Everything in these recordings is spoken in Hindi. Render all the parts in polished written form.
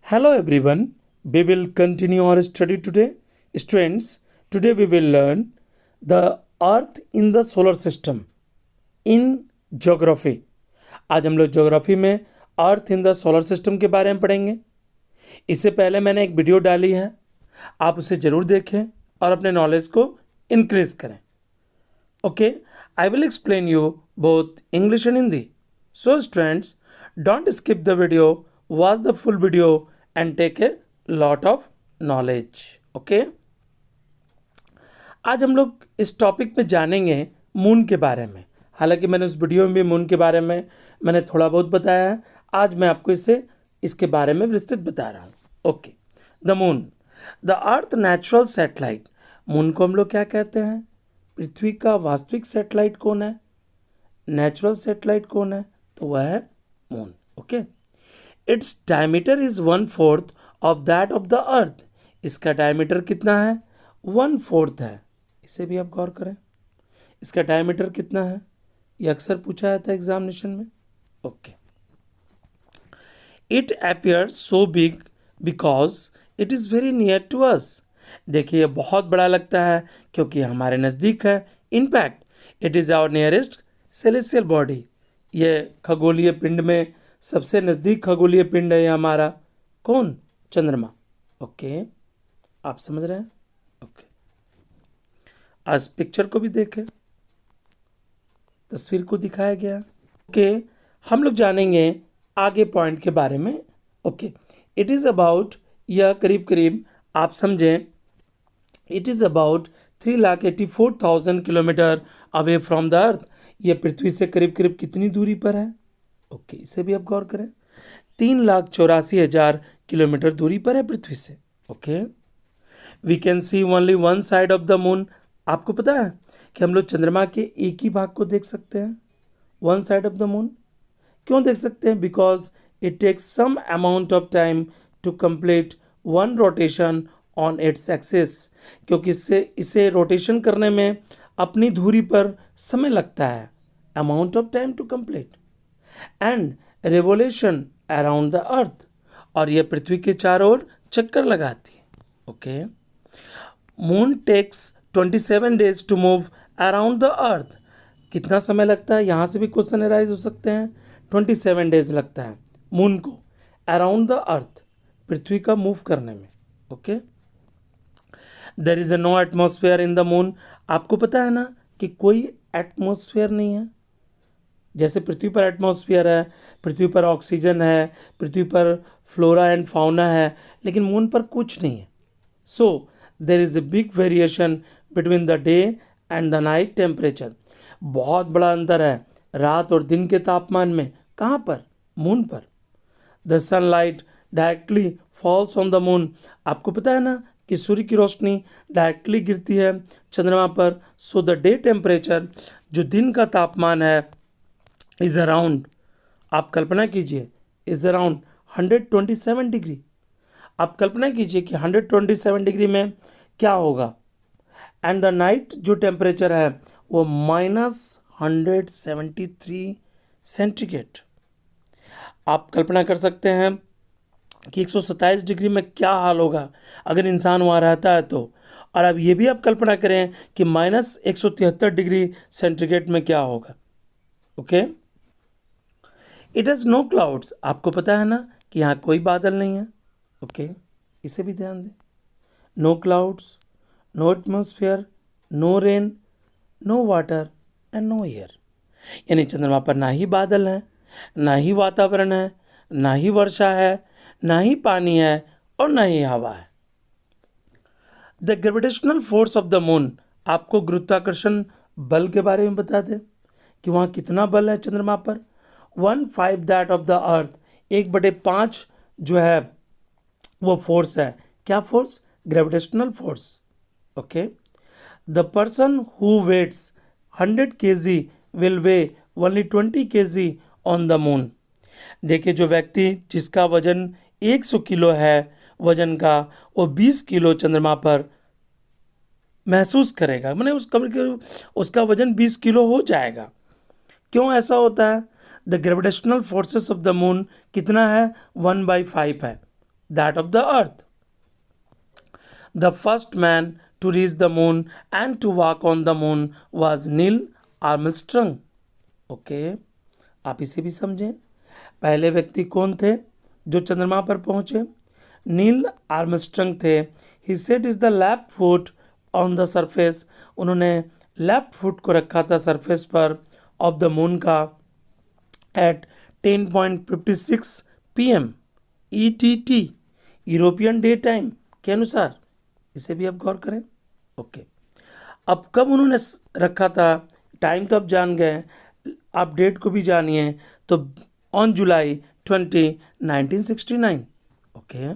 Hello everyone, we will continue our study today. Students, today we will learn the earth in the solar system in geography. आज हम लोग ज्योग्राफी में अर्थ इन द सोलर सिस्टम के बारे में पढ़ेंगे। इससे पहले मैंने एक वीडियो डाली है, आप उसे ज़रूर देखें और अपने नॉलेज को इंक्रीज करें। Okay, I will explain you both English and Hindi. So students, don't skip the video, watch the full video and take a lot of knowledge. Okay, आज हम लोग इस टॉपिक में जानेंगे मून के बारे में। हालांकि मैंने उस वीडियो में भी मून के बारे में मैंने थोड़ा बहुत बताया है, आज मैं आपको इसके बारे में विस्तृत बता रहा हूँ। Okay, the moon, the earth natural satellite. Moon को हम लोग क्या कहते हैं? पृथ्वी का वास्तविक सैटेलाइट कौन है? नेचुरल सैटेलाइट कौन है? तो वह है moon. Okay, its diameter is 1/4 of that of the अर्थ। इसका डायमीटर कितना है? 1/4 है। इसे भी आप गौर करें, इसका डायमीटर कितना है? ये अक्सर पूछा जाता है एग्जामिनेशन में। Okay, it appears so big because it is very near to us. देखिए, ये बहुत बड़ा लगता है क्योंकि हमारे नज़दीक है। In fact it is our nearest celestial body. ये खगोलीय पिंड में सबसे नज़दीक खगोलीय पिंड है ये हमारा। कौन? चंद्रमा। ओके, आप समझ रहे हैं? ओके, आज पिक्चर को भी देखें, तस्वीर को दिखाया गया। ओके, हम लोग जानेंगे आगे पॉइंट के बारे में। ओके, इट इज़ अबाउट, यह करीब करीब आप समझें, it is about 3,84,000 kilometre away from the earth. यह पृथ्वी से करीब करीब कितनी दूरी पर है? ओके, इसे भी आप गौर करें, 3,84,000 किलोमीटर दूरी पर है पृथ्वी से। Okay, we can see only one side of the moon. आपको पता है कि हम लोग चंद्रमा के एक ही भाग को देख सकते हैं, one side of the moon. क्यों देख सकते हैं? Because it takes some amount of time to complete one rotation on its axis. क्योंकि इसे रोटेशन करने में अपनी धुरी पर समय लगता है, amount of time to complete, and revolution around the earth. और यह पृथ्वी के चारों ओर चक्कर लगाती है। Okay, moon takes 27 days to move around the earth. कितना समय लगता है? यहाँ से भी क्वेश्चन अराइज हो सकते हैं। 27 डेज लगता है मून को अराउंड द अर्थ, पृथ्वी का मूव करने में। Okay, there is no atmosphere in the moon. आपको पता है ना कि कोई एटमॉस्फेयर नहीं है। जैसे पृथ्वी पर एटमॉस्फेयर है, पृथ्वी पर ऑक्सीजन है, पृथ्वी पर फ्लोरा एंड फाउना है, लेकिन मून पर कुछ नहीं है। So there is a big variation between the day and the night temperature. बहुत बड़ा अंतर है रात और दिन के तापमान में। कहाँ पर? मून पर। The sunlight directly falls on the moon. आपको पता है ना कि सूर्य की रोशनी डायरेक्टली गिरती है चंद्रमा पर। सो द डे टेम्परेचर, जो दिन का तापमान है, इज अराउंड, आप कल्पना कीजिए, इज अराउंड 127 डिग्री। आप कल्पना कीजिए कि 127 डिग्री में क्या होगा। एंड द नाइट जो टेम्परेचर है वो -173 सेंटीग्रेड। आप कल्पना कर सकते हैं कि 127 डिग्री में क्या हाल होगा अगर इंसान वहाँ रहता है तो। और अब ये भी आप कल्पना करें कि -173 डिग्री सेंटीग्रेड में क्या होगा। Okay, it has no clouds. आपको पता है ना कि यहाँ कोई बादल नहीं है। ओके, इसे भी ध्यान दें, no clouds, no atmosphere, no rain, no water and no air. यानी चंद्रमा पर ना ही बादल हैं, ना ही वातावरण है, ना ही वर्षा है, ना ही पानी है और ना ही हवा है। The gravitational force of the moon. आपको गुरुत्वाकर्षण बल के बारे में बता दें कि वहाँ कितना बल है चंद्रमा पर। 1/5 दैट ऑफ द अर्थ, 1/5 जो है वो फोर्स है। क्या force? Gravitational force. Okay, the person who weighs 100 kg will weigh only 20 kg on the moon. देखिए, जो व्यक्ति जिसका वजन 100 किलो है वजन का, वो 20 किलो चंद्रमा पर महसूस करेगा। मैंने उसका वजन 20 किलो हो जाएगा। क्यों ऐसा होता है? The gravitational forces of the moon कितना है? 1/5 है। That of the earth. The first man to reach the moon and to walk on the moon was Neil Armstrong. Okay, आप इसे भी समझें. पहले व्यक्ति कौन थे जो चंद्रमा पर पहुंचे? नील आर्मस्ट्रंग थे. He set is the left foot on the surface. उन्होंने लेफ्ट फुट को रखा था सरफेस पर ऑफ द मून का at 10:56 PM ETT, European day time के अनुसार. इसे भी आप गौर करें. ओके, अब कब उन्होंने रखा था? टाइम तो आप जान गए, आप डेट को भी जानिए. तो on July 20, 1969. Okay,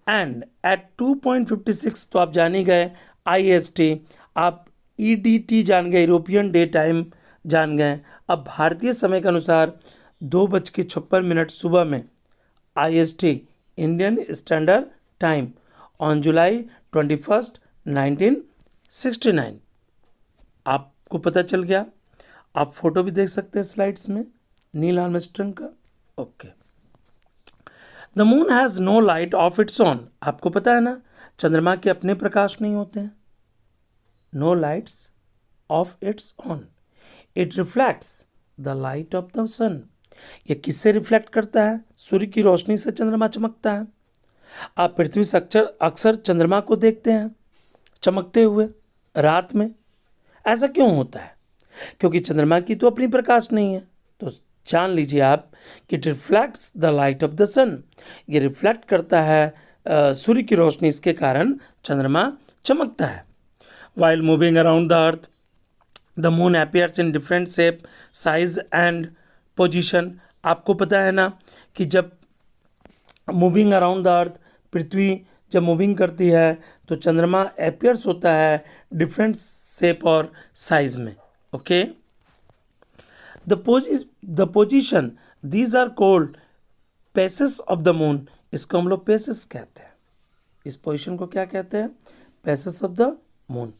and at 2:56 तो आप जान ही गए IST. आप EDT जान गए, यूरोपियन डे टाइम जान गए. अब भारतीय समय के अनुसार 2:56 सुबह में IST, Indian standard time, on July 21, 1969. आपको पता चल गया. आप फोटो भी देख सकते हैं स्लाइड्स में नील आर्मस्ट्रंग का. Okay, the moon has no light of its own. आपको पता है ना, चंद्रमा के अपने प्रकाश नहीं होते हैं. No lights of its own. It reflects the light of the sun. ये किससे रिफ्लेक्ट करता है? सूर्य की रोशनी से चंद्रमा चमकता है. आप पृथ्वी से अक्सर चंद्रमा को देखते हैं चमकते हुए रात में. ऐसा क्यों होता है? क्योंकि चंद्रमा की तो अपनी प्रकाश नहीं है. तो जान लीजिए आप कि it reflects the light of the sun. ये रिफ्लेक्ट करता है सूर्य की रोशनी, इसके कारण चंद्रमा चमकता है. While moving around the earth the moon appears in different shape, size and position. आपको पता है ना कि जब मूविंग अराउंड द अर्थ, पृथ्वी जब मूविंग करती है तो चंद्रमा अपीयर्स होता है डिफरेंट शेप और साइज में. Okay, the position these are called phases of the moon. इसको हम लोग पेसेस कहते हैं. इस पोजिशन को क्या कहते हैं? Phases of the moon.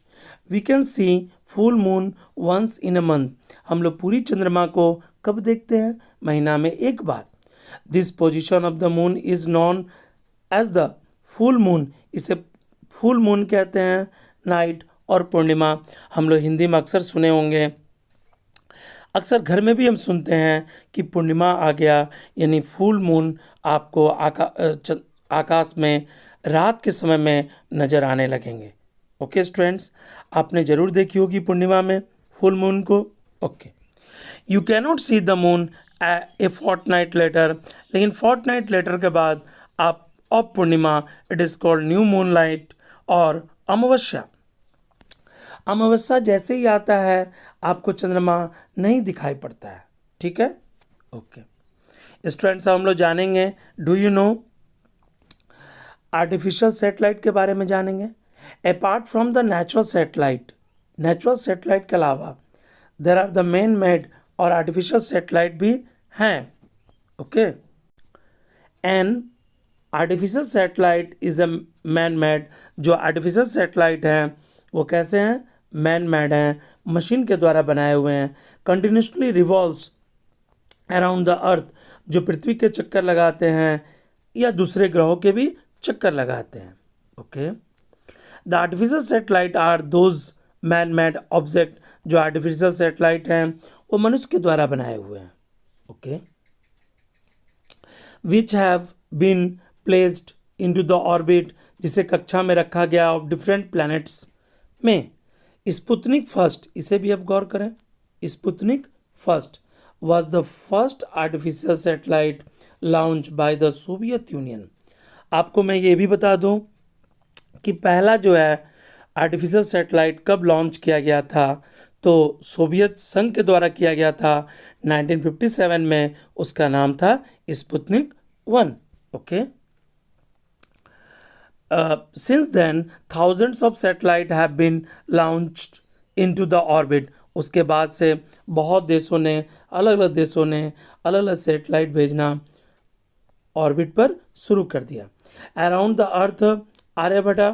We can see full moon once in a month. हम लोग पूरी चंद्रमा को कब देखते हैं? महीना में एक बार. This position of the moon is known as the full moon. इसे फुल मून कहते हैं. नाइट और पूर्णिमा हम लोग हिंदी में अक्सर सुने होंगे. अक्सर घर में भी हम सुनते हैं कि पूर्णिमा आ गया, यानी फुल मून आपको आकाश में रात के समय में नज़र आने लगेंगे. ओके स्टूडेंट्स, आपने ज़रूर देखी होगी पूर्णिमा में फुल मून को. Okay, you cannot see the moon a fortnight later. लेकिन फोर्टनाइट लेटर के बाद आप ऑफ पूर्णिमा, it is called new moon light और अमावस्या. अमावस्या जैसे ही आता है आपको चंद्रमा नहीं दिखाई पड़ता है. ठीक है. ओके स्टूडेंट्स, हम लोग जानेंगे do you know artificial satellite के बारे में जानेंगे. Apart from the natural satellite के अलावा there are the man made और आर्टिफिशियल सैटेलाइट भी हैं. Okay, an artificial satellite is a man made. जो आर्टिफिशियल सैटेलाइट हैं वो कैसे हैं? मैन मेड हैं, मशीन के द्वारा बनाए हुए हैं. कंटिन्यूसली रिवॉल्व्स अराउंड द अर्थ, जो पृथ्वी के चक्कर लगाते हैं या दूसरे ग्रहों के भी चक्कर लगाते हैं. Okay, the artificial satellite are those man made object. जो आर्टिफिशियल सैटेलाइट हैं वो मनुष्य के द्वारा बनाए हुए हैं. Okay, which have been placed into the orbit, जिसे कक्षा में रखा गया ऑफ डिफरेंट प्लैनेट्स में. स्पुतनिक फर्स्ट, इसे भी आप गौर करें. Sputnik first was the first artificial satellite launched by the Soviet Union. आपको मैं ये भी बता दूं कि पहला जो है आर्टिफिशियल सैटेलाइट कब लॉन्च किया गया था, तो सोवियत संघ के द्वारा किया गया था 1957 में. उसका नाम था Sputnik 1. Okay, since then thousands of satellites have been launched into the orbit. उसके बाद से बहुत देशों ने अलग अलग सैटेलाइट भेजना ऑर्बिट पर शुरू कर दिया. Around the earth Aryabhata,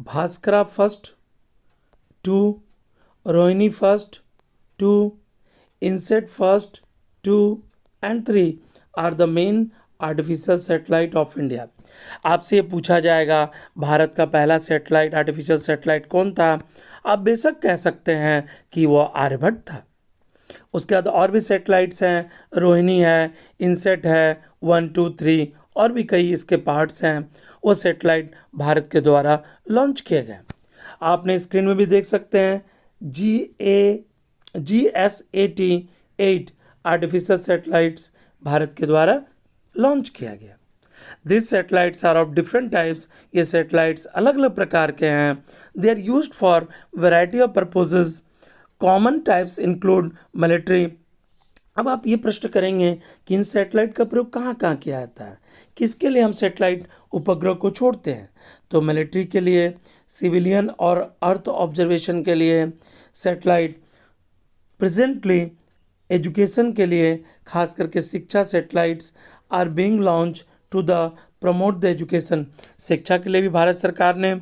Bhaskara first 2, Rohini first 2, INSAT first 2 and 3 are the main artificial satellite of India. आपसे ये पूछा जाएगा भारत का पहला सैटेलाइट आर्टिफिशियल सैटेलाइट कौन था, आप बेशक कह सकते हैं कि वो आर्यभट्ट था। उसके बाद और भी सैटेलाइट्स हैं, रोहिणी है, इनसेट है, 1 2 3 और भी कई इसके पार्ट्स हैं। वो सैटेलाइट भारत के द्वारा लॉन्च किए गए। आपने स्क्रीन में भी देख सकते हैं GSAT-8 आर्टिफिशियल सैटेलाइट्स भारत के द्वारा लॉन्च किया गया। This satellites are of different types. ये सैटेलाइट्स अलग अलग प्रकार के हैं। They are used for variety of purposes. Common types include military. अब आप ये प्रश्न करेंगे कि इन सैटेलाइट का प्रयोग कहाँ कहाँ किया जाता है, किसके लिए हम सैटेलाइट उपग्रह को छोड़ते हैं। तो मिलिट्री के लिए, सिविलियन और अर्थ ऑब्जर्वेशन के लिए सैटेलाइट, प्रेजेंटली एजुकेशन के लिए, खास करके शिक्षा satellites are being launch to the promote the education. शिक्षा के लिए भी भारत सरकार ने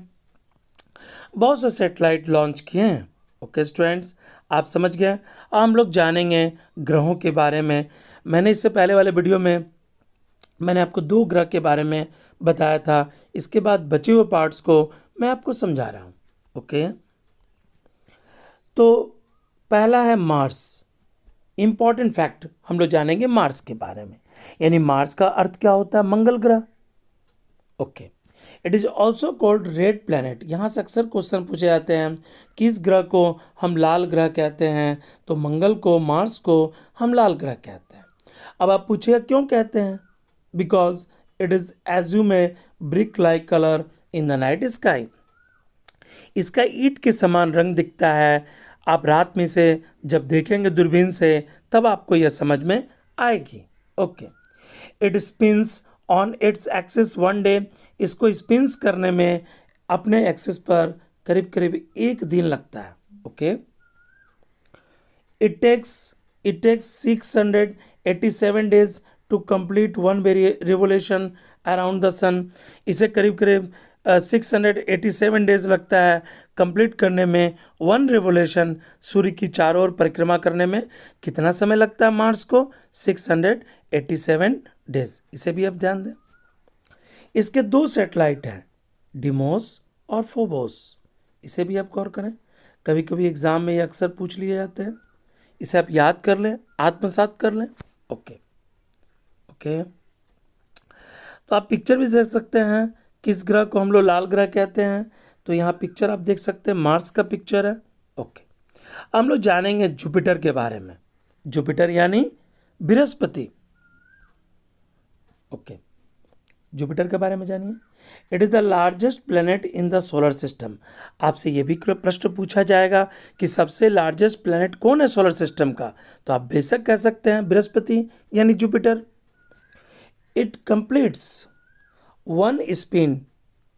बहुत से सैटेलाइट लॉन्च किए हैं। ओके स्टूडेंट्स, आप समझ गए। अब हम लोग जानेंगे ग्रहों के बारे में। मैंने इससे पहले वाले वीडियो में मैंने आपको 2 ग्रह के बारे में बताया था। इसके बाद बचे हुए पार्ट्स को मैं आपको समझा रहा हूँ। ओके, तो पहला है मार्स। इंपॉर्टेंट फैक्ट हम लोग जानेंगे मार्स के बारे में। यानी मार्स का अर्थ क्या होता है, मंगल ग्रह। Okay, it is also called red planet. यहाँ से अक्सर क्वेश्चन पूछे जाते हैं किस ग्रह को हम लाल ग्रह कहते हैं, तो मंगल को, मार्स को हम लाल ग्रह कहते हैं। अब आप पूछिएगा क्यों कहते हैं, because it is assume A brick like colour in the night sky. इसका ईंट के समान रंग दिखता है। आप रात में से जब देखेंगे दूरबीन से तब आपको यह समझ में आएगी। Okay, it spins on its axis 1 day. इसको स्पिन्स करने में अपने एक्सिस पर करीब करीब 1 दिन लगता है। Okay, it takes 687 days to complete 1 revolution around the sun. इसे करीब करीब 687 डेज लगता है कंप्लीट करने में 1 रिवोल्यूशन, सूर्य की चारों ओर परिक्रमा करने में कितना समय लगता है मार्स को, 687 डेज। इसे भी आप ध्यान दें। इसके 2 सैटेलाइट हैं, डिमोस और फोबोस। इसे भी आप गौर करें, कभी कभी एग्जाम में ये अक्सर पूछ लिए जाते हैं। इसे आप याद कर लें, आत्मसात कर लें। ओके ओके, तो आप पिक्चर भी देख सकते हैं किस ग्रह को हम लोग लाल ग्रह कहते हैं। तो यहाँ पिक्चर आप देख सकते हैं, मार्स का पिक्चर है। ओके, हम लोग जानेंगे जुपिटर के बारे में। जुपिटर यानी बृहस्पति। ओके, जुपिटर के बारे में जानिए। It is the largest planet in the solar system. आपसे ये भी प्रश्न पूछा जाएगा कि सबसे लार्जेस्ट प्लैनेट कौन है सोलर सिस्टम का, तो आप बेशक कह सकते हैं बृहस्पति यानी Jupiter. It completes 1 spin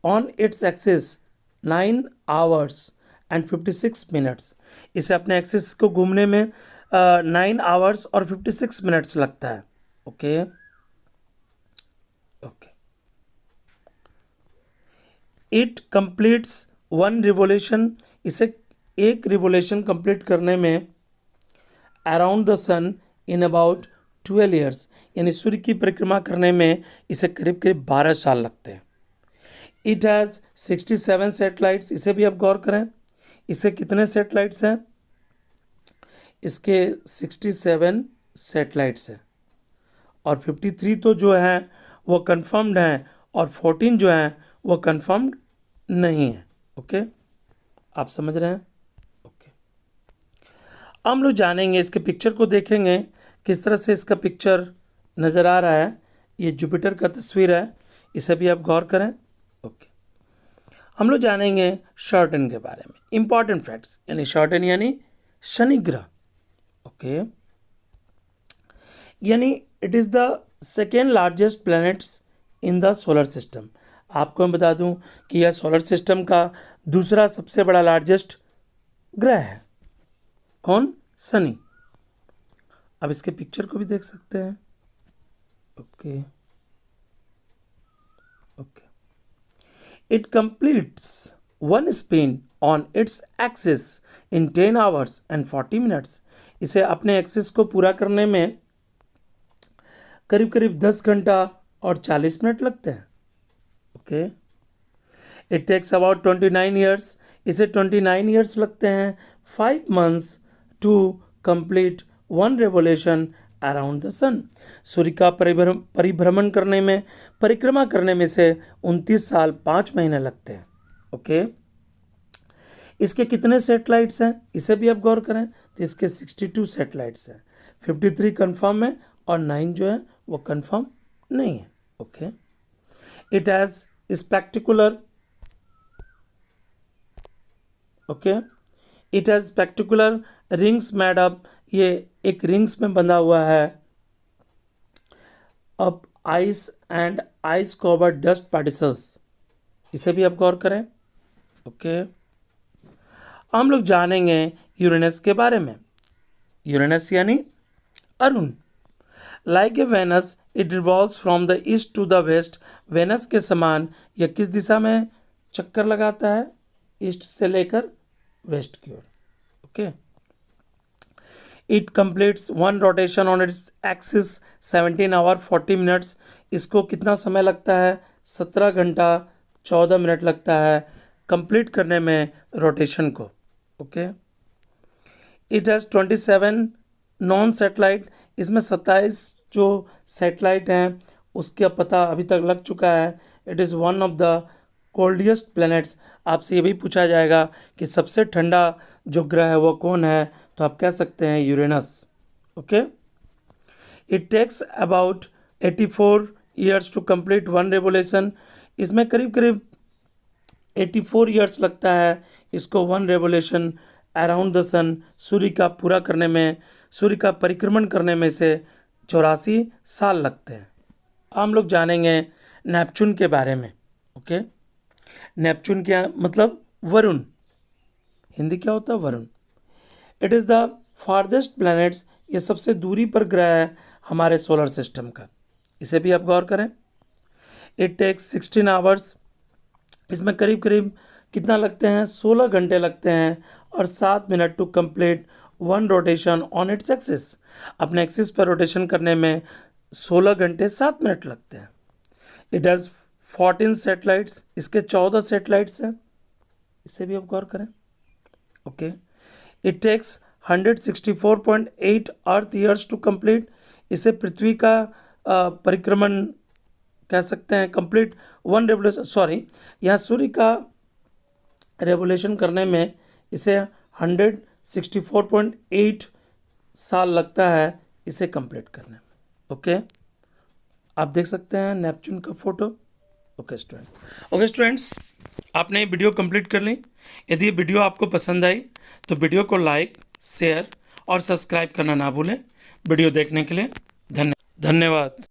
on its axis 9 hours and 56 minutes। इसे अपने एक्सिस को घूमने में 9 hours और 56 minutes लगता है। Okay okay, it completes 1 revolution. इसे 1 रिवोल्यूशन कंप्लीट करने में around the sun in about 12 years, यानी सूर्य की परिक्रमा करने में इसे करीब करीब 12 साल लगते हैं। It has 67 satellites. इसे भी आप गौर करें, इसे कितने सैटेलाइट्स हैं, इसके 67 सैटेलाइट्स हैं और 53 तो जो हैं वो कंफर्म्ड हैं और 14 जो हैं वो कंफर्म्ड नहीं है। ओके, आप समझ रहे हैं। ओके, हम लोग जानेंगे, इसके पिक्चर को देखेंगे किस तरह से इसका पिक्चर नज़र आ रहा है। ये जुपिटर का तस्वीर है, इसे भी आप गौर करें। ओके, हम लोग जानेंगे शॉर्टन के बारे में। इंपॉर्टेंट फैक्ट्स, यानी शॉर्टन यानी शनि ग्रह। ओके, यानी it is the second largest planets in the solar system. आपको मैं बता दूं कि यह सोलर सिस्टम का दूसरा सबसे बड़ा लार्जेस्ट ग्रह है। कौन? शनि। अब इसके पिक्चर को भी देख सकते हैं। Okay okay, it completes 1 spin on its axis in 10 hours and 40 minutes। इसे अपने एक्सिस को पूरा करने में करीब करीब 10 घंटा और 40 मिनट लगते हैं। Okay, it takes about 29 years, इसे 29 ईयर्स लगते हैं 5 months to complete 1 revolution around the sun. सूर्य का परिभ्रमण करने में, परिक्रमा करने में से 29 साल 5 महीने लगते हैं। ओके, इसके कितने सैटेलाइट्स हैं इसे भी आप गौर करें, तो इसके 62 सैटेलाइट्स हैं। 53 कंफर्म है और 9 जो है वो कंफर्म नहीं है। Okay, it has spectacular, okay, it has spectacular rings made up, ये एक रिंग्स में बंधा हुआ है अब ice and ice covered dust particles, इसे भी आप गौर करें। ओके, हम लोग जानेंगे यूरेनस के बारे में। यूरेनस यानी अरुण। Like a Venus it revolves from the east to the west. Venus के समान यह किस दिशा में चक्कर लगाता है? ईस्ट से लेकर वेस्ट की ओर। Okay, it completes 1 rotation on its axis 17 hour 40 minutes. इसको कितना समय लगता है? 17 घंटा 14 मिनट लगता है कंप्लीट करने में रोटेशन को। Okay, it has 27 non satellite, इसमें 27 जो सैटेलाइट हैं उसका पता अभी तक लग चुका है। It is one of the coldest planets. आपसे ये भी पूछा जाएगा कि सबसे ठंडा जो ग्रह है वो कौन है, तो आप कह सकते हैं Uranus. Okay, it takes about 84 years to complete 1 revolution. इसमें करीब करीब 84 ईयर्स लगता है इसको 1 रेवोल्यूशन अराउंड द सन, सूर्य का पूरा करने में, सूर्य का परिक्रमण करने में से 84 साल लगते हैं। हम लोग जानेंगे नेपच्यून के बारे में। ओके, नेपच्यून क्या मतलब? वरुण। हिंदी क्या होता है? Varun. It is the farthest planets, ये सबसे दूरी पर ग्रह है हमारे सोलर सिस्टम का, इसे भी आप गौर करें। इट टेक्स 16 आवर्स, इसमें करीब करीब कितना लगते हैं? 16 घंटे लगते हैं और 7 minute to complete 1 rotation on its axis. अपने एक्सिस पर रोटेशन करने में 16 घंटे 7 मिनट लगते हैं। इट हैज़ 14 सैटेलाइट्स, इसके 14 सैटेलाइट्स हैं, इसे भी आप गौर करें। Okay, it takes 164.8 earth years to complete, इसे पृथ्वी का परिक्रमण कह सकते हैं कंप्लीट 1 रेवोल्यूशन, सॉरी यहाँ सूर्य का रेवोल्यूशन करने में इसे 164.8 साल लगता है इसे कंप्लीट करने में। ओके, आप देख सकते हैं नेपच्यून का फोटो। ओके स्टूडेंट्स, आपने ये वीडियो कंप्लीट कर ली। यदि ये वीडियो आपको पसंद आई तो वीडियो को लाइक, शेयर और सब्सक्राइब करना ना भूलें। वीडियो देखने के लिए धन्यवाद।